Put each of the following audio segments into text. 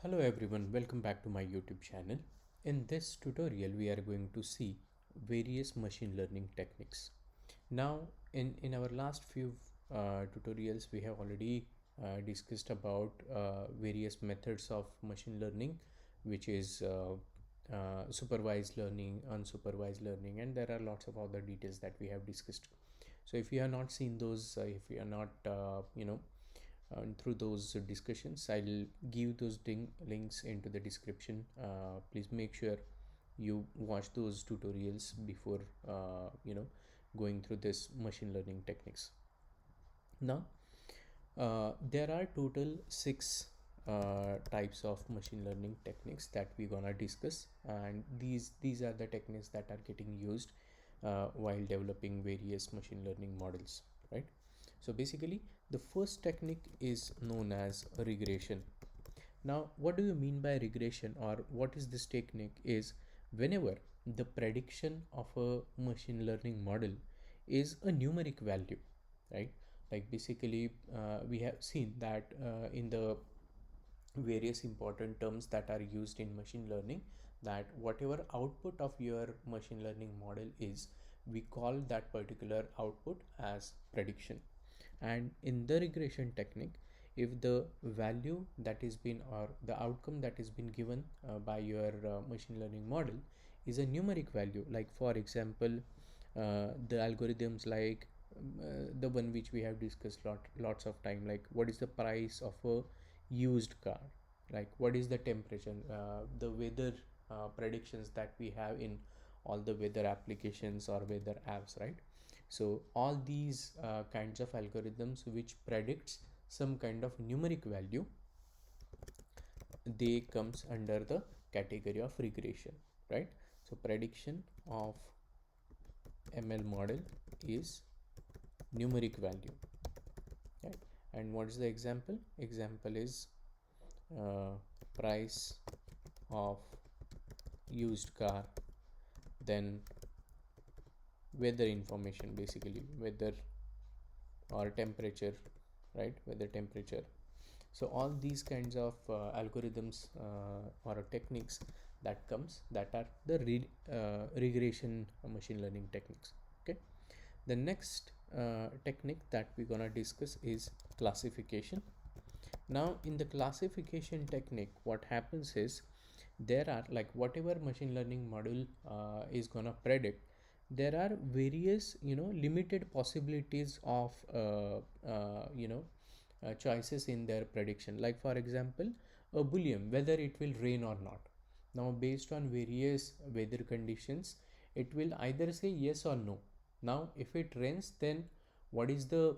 Hello everyone, welcome back to my YouTube channel. In this tutorial, we are going to see various machine learning techniques. Now, in our last few tutorials, we have already discussed about various methods of machine learning, which is supervised learning, unsupervised learning, and there are lots of other details that we have discussed. So if you have not seen those, if you are not, through those discussions, I'll give those links into the description. Please make sure you watch those tutorials before going through this machine learning techniques. Now there are total six types of machine learning techniques that we're gonna discuss, and these are the techniques that are getting used while developing various machine learning models, right? So basically, the first technique is known as regression. Now, what do you mean by regression, or what is this technique? Is whenever the prediction of a machine learning model is a numeric value, right? Like basically, we have seen that in the various important terms that are used in machine learning, that whatever output of your machine learning model is, we call that particular output as prediction. And in the regression technique, if the value that is been, or the outcome that is been given by your machine learning model is a numeric value, like for example, the algorithms like the one which we have discussed lots of time, like what is the price of a used car, like what is the temperature, the weather predictions that we have in all the weather applications or weather apps, right? So all these kinds of algorithms which predicts some kind of numeric value, they comes under the category of regression, right? So prediction of ML model is numeric value, right? And what is the example? Example is uh, price of used car, then weather information, basically weather or temperature, right? Weather temperature. So all these kinds of algorithms or techniques that comes, that are the regression machine learning techniques. Okay, the next technique that we're gonna discuss is classification. Now in the classification technique, what happens is, there are, like, whatever machine learning model is gonna predict, there are various limited possibilities of choices in their prediction. Like for example, a boolean, whether it will rain or not. Now based on various weather conditions, it will either say yes or no. Now if it rains, then what is the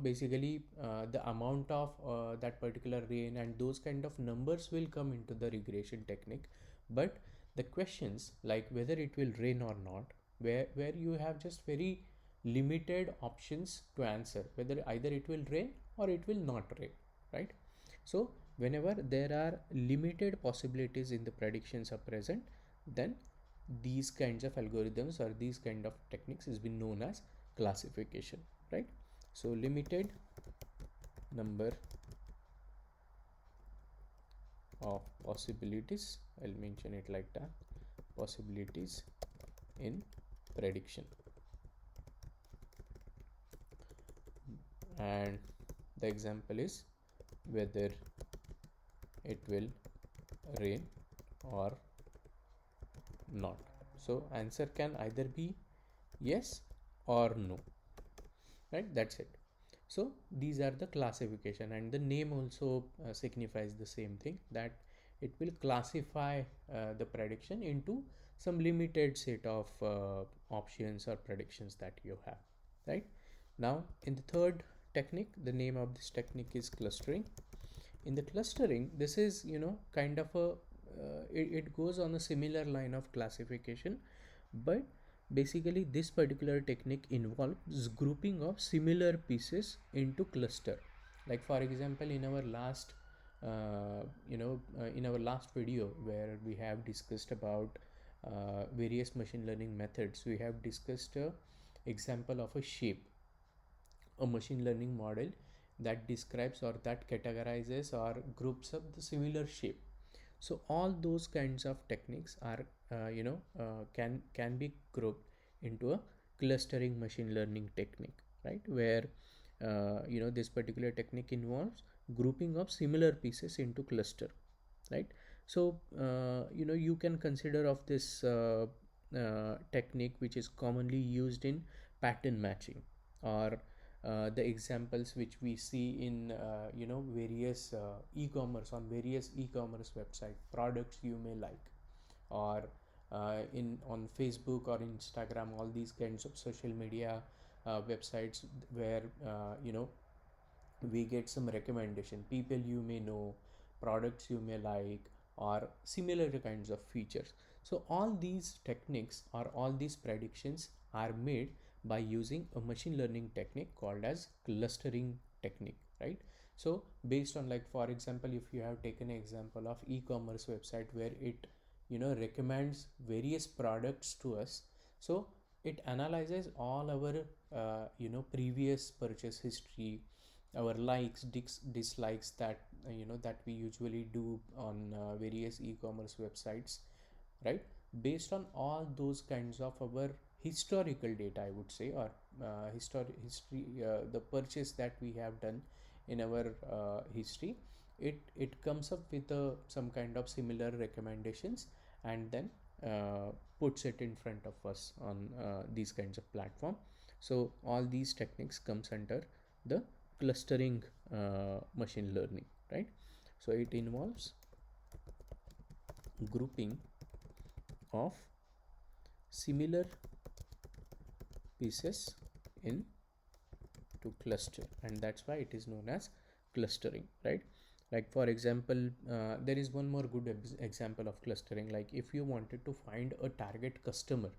basically the amount of that particular rain, and those kind of numbers will come into the regression technique. But the questions like whether it will rain or not, where you have just very limited options to answer, whether either it will rain or it will not rain, right? So whenever there are limited possibilities in the predictions are present, then these kinds of algorithms or these kind of techniques is been known as classification, right? So limited number of possibilities, I'll mention it like that, possibilities in prediction. And the example is whether it will rain or not. So answer can either be yes or no, right? That's it. So these are the classification, and the name also signifies the same thing, that it will classify the prediction into some limited set of options or predictions that you have, right? Now in the third technique, the name of this technique is clustering. In the clustering, this is kind of a it goes on a similar line of classification, but basically this particular technique involves grouping of similar pieces into cluster. Like for example, in our last video, where we have discussed about various machine learning methods, we have discussed a example of a shape. A machine learning model that describes or that categorizes or groups up the similar shape. So all those kinds of techniques are can be grouped into a clustering machine learning technique, right? Where this particular technique involves grouping of similar pieces into cluster, right? So you can consider of this technique which is commonly used in pattern matching, or the examples which we see in various e-commerce on various e-commerce website products you may like, or in on Facebook or Instagram, all these kinds of social media websites where we get some recommendation, people you may know, products you may like, or similar kinds of features. So all these techniques or all these predictions are made by using a machine learning technique called as clustering technique, right? So based on, like, for example, if you have taken an example of e-commerce website where it recommends various products to us, so it analyzes all our previous purchase history, our likes, dislikes, that that we usually do on various e-commerce websites, right? Based on all those kinds of our historical data, I would say, or history, the purchase that we have done in our history, it comes up with some kind of similar recommendations, and then puts it in front of us on these kinds of platform. So all these techniques comes under the clustering machine learning, right? So it involves grouping of similar pieces in to cluster, and that's why it is known as clustering, right? Like, for example, there is one more good example of clustering. Like, if you wanted to find a target customer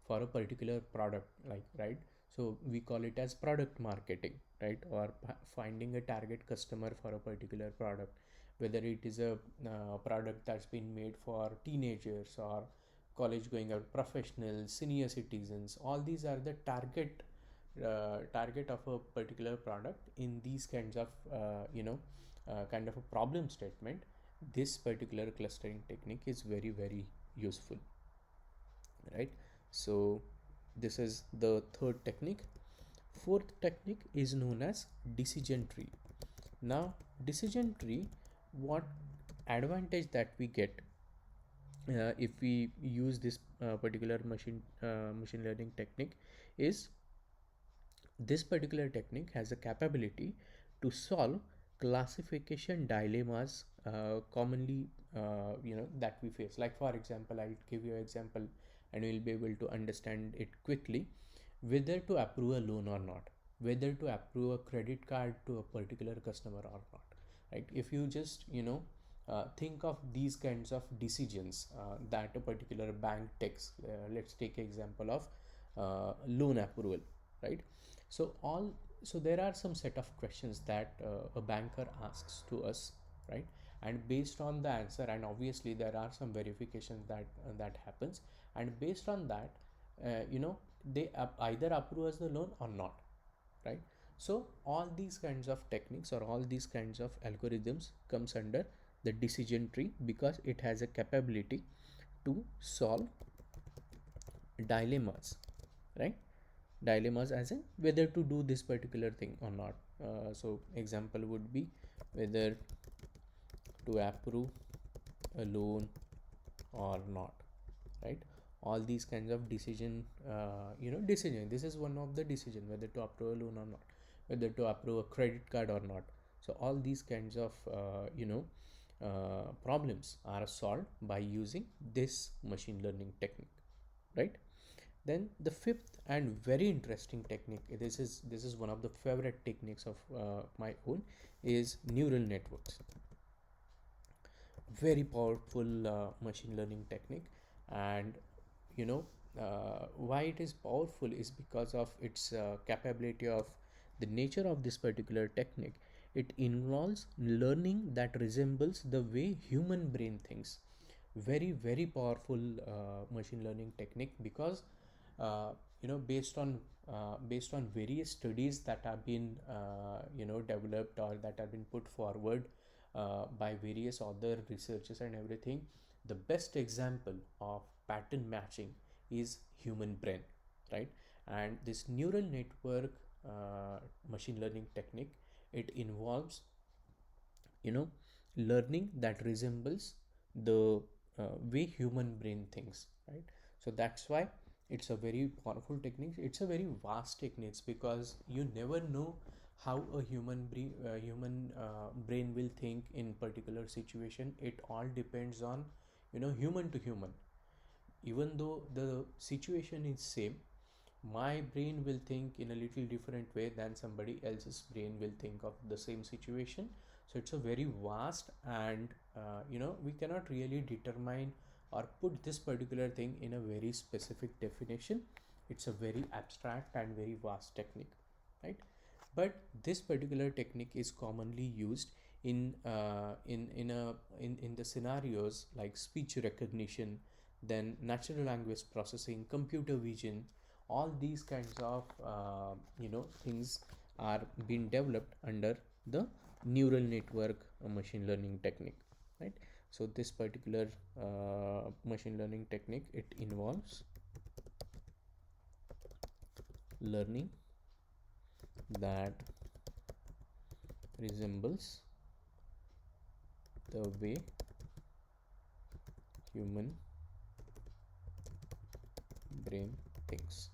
for a particular product, like, right, so we call it as product marketing, right? Or finding a target customer for a particular product, whether it is a product that's been made for teenagers or college going out professionals, senior citizens, all these are the target of a particular product. In these kinds of kind of a problem statement, this particular clustering technique is very, very useful, right? So this is the third technique. Fourth technique is known as decision tree. Now, decision tree, what advantage that we get if we use this particular machine learning technique is, this particular technique has a capability to solve classification dilemmas commonly that we face. Like, for example, I'll give you an example and you'll be able to understand it quickly. Whether to approve a loan or not, whether to approve a credit card to a particular customer or not, right? If you just think of these kinds of decisions that a particular bank takes, let's take example of loan approval, right? So all so there are some set of questions that a banker asks to us, right? And based on the answer, and obviously there are some verifications that happens, and based on that, they either approve us the loan or not, right? So all these kinds of techniques or all these kinds of algorithms comes under the decision tree, because it has a capability to solve dilemmas, right? Dilemmas as in whether to do this particular thing or not. So example would be whether to approve a loan or not, right? All these kinds of decision, this is one of the decision, whether to approve a loan or not, whether to approve a credit card or not. So all these kinds of problems are solved by using this machine learning technique, right? Then the fifth and very interesting technique, this is one of the favorite techniques of my own, is neural networks. Very powerful machine learning technique. And you know why it is powerful is because of its capability of the nature of this particular technique. It involves learning that resembles the way human brain thinks. Very, very powerful machine learning technique, because based on various studies that have been developed or that have been put forward by various other researchers and everything. The best example of pattern matching is human brain, right? And this neural network machine learning technique, it involves you know learning that resembles the way human brain thinks, right? So that's why it's a very powerful technique. It's a very vast technique because you never know how a human brain will think in particular situation. It all depends on human to human. Even though the situation is same, my brain will think in a little different way than somebody else's brain will think of the same situation. So it's a very vast, and we cannot really determine or put this particular thing in a very specific definition. It's a very abstract and very vast technique, right? But this particular technique is commonly used in the scenarios like speech recognition, then natural language processing, computer vision. All these kinds of things are being developed under the neural network machine learning technique, right? So this particular machine learning technique, it involves learning that resembles the way human brain thinks,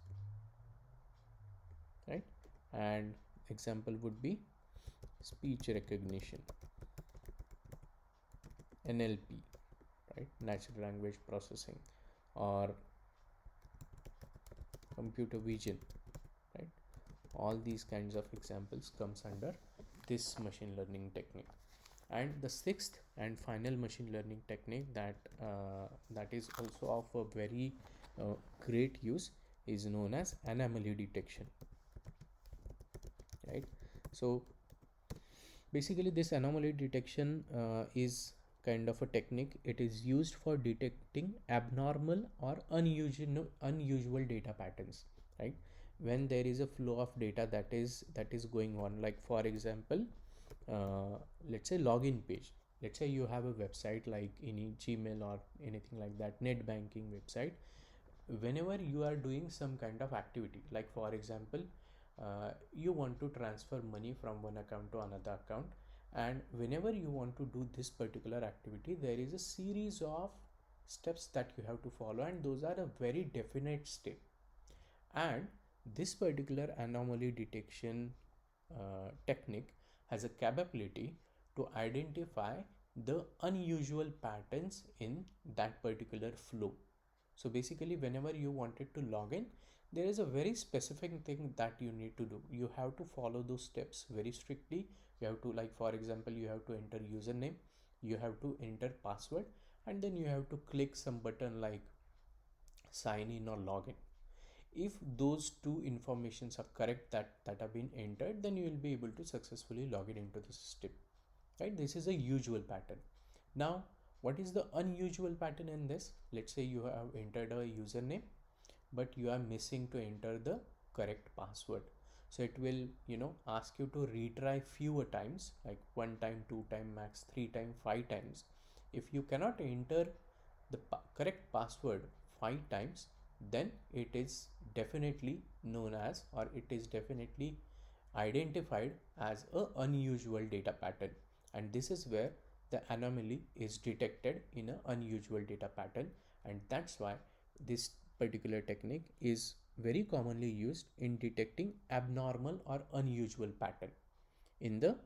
right? And example would be speech recognition, NLP, right? Natural language processing, or computer vision, right? All these kinds of examples comes under this machine learning technique. And the sixth and final machine learning technique that is also of a very great use is known as anomaly detection, right? So basically this anomaly detection is kind of a technique. It is used for detecting abnormal or unusual data patterns, right? When there is a flow of data that is going on, like for example, let's say login page. Let's say you have a website like any Gmail or anything like that, net banking website. Whenever you are doing some kind of activity, like for example, you want to transfer money from one account to another account, and whenever you want to do this particular activity, there is a series of steps that you have to follow, and those are a very definite step. And this particular anomaly detection technique has a capability to identify the unusual patterns in that particular flow. So basically, whenever you wanted to log in, there is a very specific thing that you need to do. You have to follow those steps very strictly. You have to, like for example, you have to enter username, you have to enter password, and then you have to click some button like sign in or login. If those two informations are correct, that have been entered, then you will be able to successfully log in into the system, right? This is a usual pattern. Now, what is the unusual pattern in this? Let's say you have entered a username, but you are missing to enter the correct password. So it will ask you to retry fewer times, like one time, two time, max three time, five times. If you cannot enter the correct password five times, then it is definitely known as, or it is definitely identified as a unusual data pattern. And this is where the anomaly is detected in an unusual data pattern. And that's why this particular technique is very commonly used in detecting abnormal or unusual pattern in the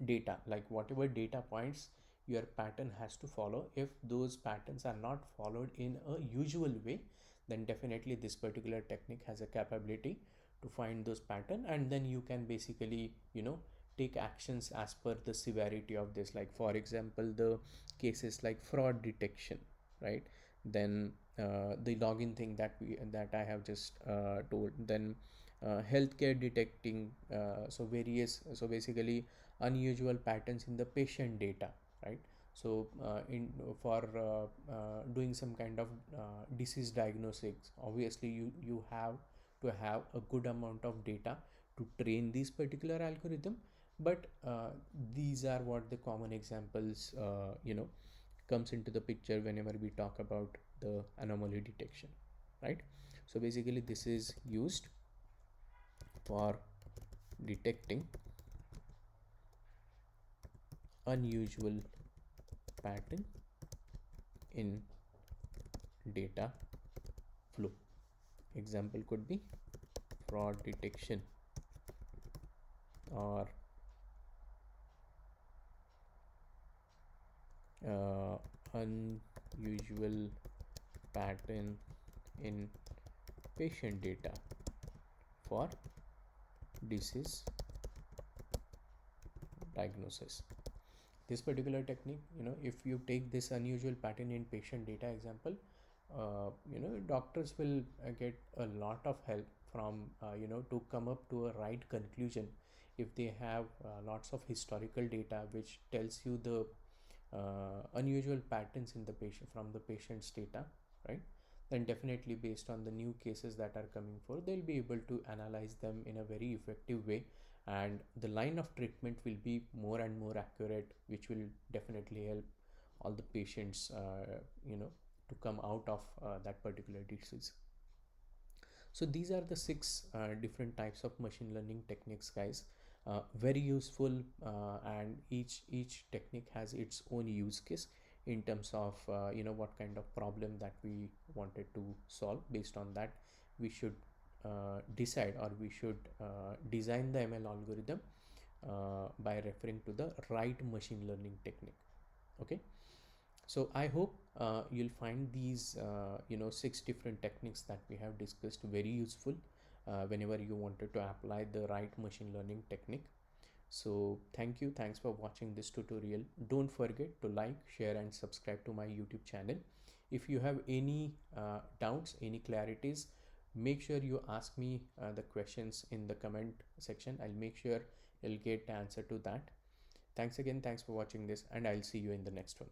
data, like whatever data points your pattern has to follow. If those patterns are not followed in a usual way, then definitely this particular technique has a capability to find those pattern, and then you can basically take actions as per the severity of this. Like for example, the cases like fraud detection, right? Then the login thing that I have just told. Then healthcare detecting, so basically unusual patterns in the patient data, right? So in for doing some kind of disease diagnostics, obviously you have to have a good amount of data to train this particular algorithm. But these are what the common examples comes into the picture whenever we talk about the anomaly detection, right? So basically this is used for detecting unusual pattern in data flow. Example could be fraud detection or uh, unusual pattern in patient data for disease diagnosis. This particular technique, if you take this unusual pattern in patient data example, doctors will get a lot of help from to come up to a right conclusion. If they have lots of historical data which tells you the unusual patterns in the patient from the patient's data, right, then definitely based on the new cases that are coming forth, they'll be able to analyze them in a very effective way, and the line of treatment will be more and more accurate, which will definitely help all the patients to come out of that particular disease. So these are the six different types of machine learning techniques, guys. Very useful, and each technique has its own use case in terms of what kind of problem that we wanted to solve. Based on that, we should decide, or we should design the ML algorithm by referring to the right machine learning technique. Okay. So I hope you'll find these six different techniques that we have discussed very useful whenever you wanted to apply the right machine learning technique. So thanks for watching this tutorial. Don't forget to like, share and subscribe to my YouTube channel. If you have any doubts, any clarities, make sure you ask me the questions in the comment section. I'll make sure you'll get answer to that. Thanks again, thanks for watching this, and I'll see you in the next one.